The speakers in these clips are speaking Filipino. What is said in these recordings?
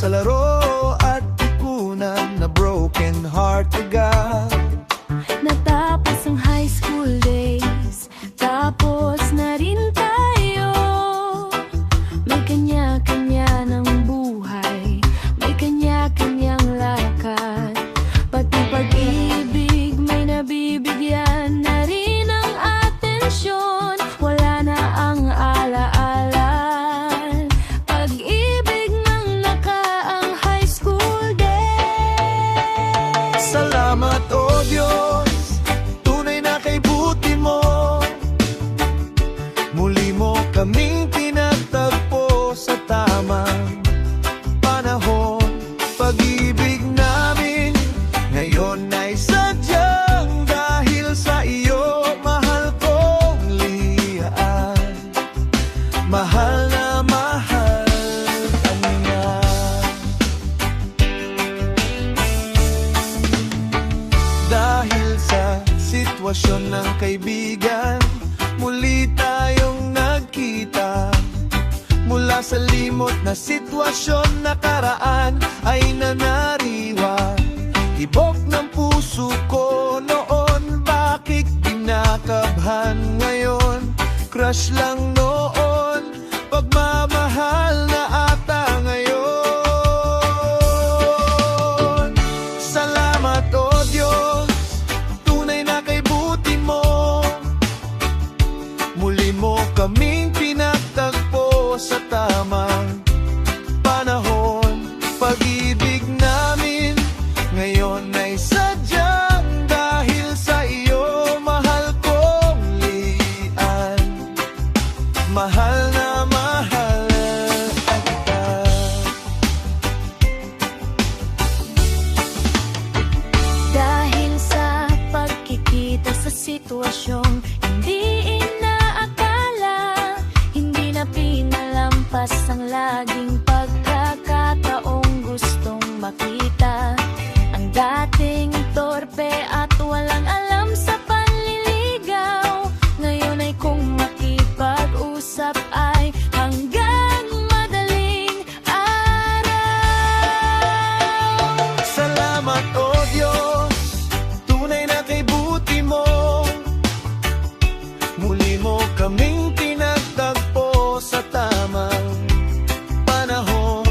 kalaro at ikunan na broken heart agad. Natapos ang high school days, tapos na rin tayo. May kanya-kanya ng buhay, may kanya-kanyang lakad. Pati pag-ibig may nabibigyan na rin ang atensyon. Wala na ang alaala, pag-ibig ng nakaang high school days. Salamat o Diyos, tunay na kay buti mo. Muli mo kaming pinagtagpo sa tamang panahon. Pag-ibig namin ngayon ay sadyang dahil sa iyo. Mahal kong Lian, mahal na mahal ka niya. Dahil sa sitwasyon ng kaibigan, muli tayong nagkita. Mula sa limot na sitwasyon nakaraan ay nanariwa. Tibok ng puso ko noon, bakit kinakabhan ngayon? Crush lang noon, pagmamahal na ata ngayon. Salamat o Diyos, tunay na kay buti mo. Muli mo kaming pinagtagpo sa tamang panahon. Pag-ibig namin ngayon ay sadyang dahil sa iyo. Mahal kong Lian, mahal na mahal kita. Dahil sa pagkikita sa sitwasyong hindi inaakala, hindi na pinalampas ang laging pagkakataong gustong makita. Ang dating torpe at walang alam sa panliligaw, ngayon ay kung makipag-usap ay hanggang madaling araw. Salamat o Diyos, tunay na kay buti mo. Muli mo kaming pinagtagpo sa tamang panahon.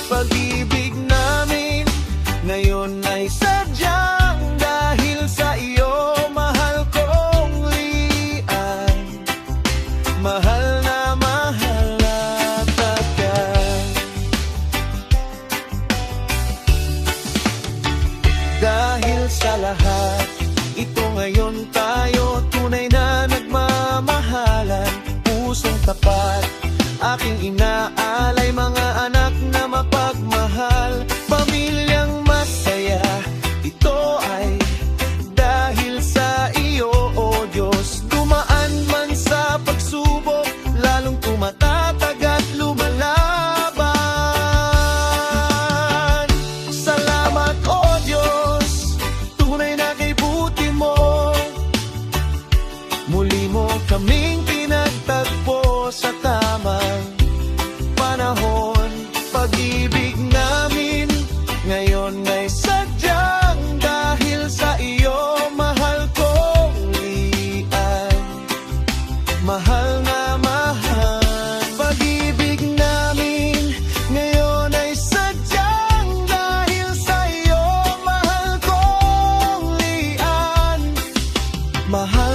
Pag-ibig namin ngayon ay sadyang dahil sa iyo. Mahal kong Lian, mahal na ka. Dahil sa lahat ito ngayon tayo tunay na nagmamahalan. Pusong tapat aking inaalay, mga anak na mapagmahal, pamilyang masaya. Ito ay dahil sa iyo o Diyos. Dumaan man sa pagsubok, lalong tumatatag at lumalaban. Salamat o Diyos, tunay na kay buti mo. Muli mo kaming pinagtagpo sa tamang panahon. Pag-ibig namin ngayon ay sadyang dahil sa iyo. Mahal kong Lian, mahal na mahal. Pag-ibig namin ngayon ay sadyang dahil sa iyo. Mahal kong Lian, mahal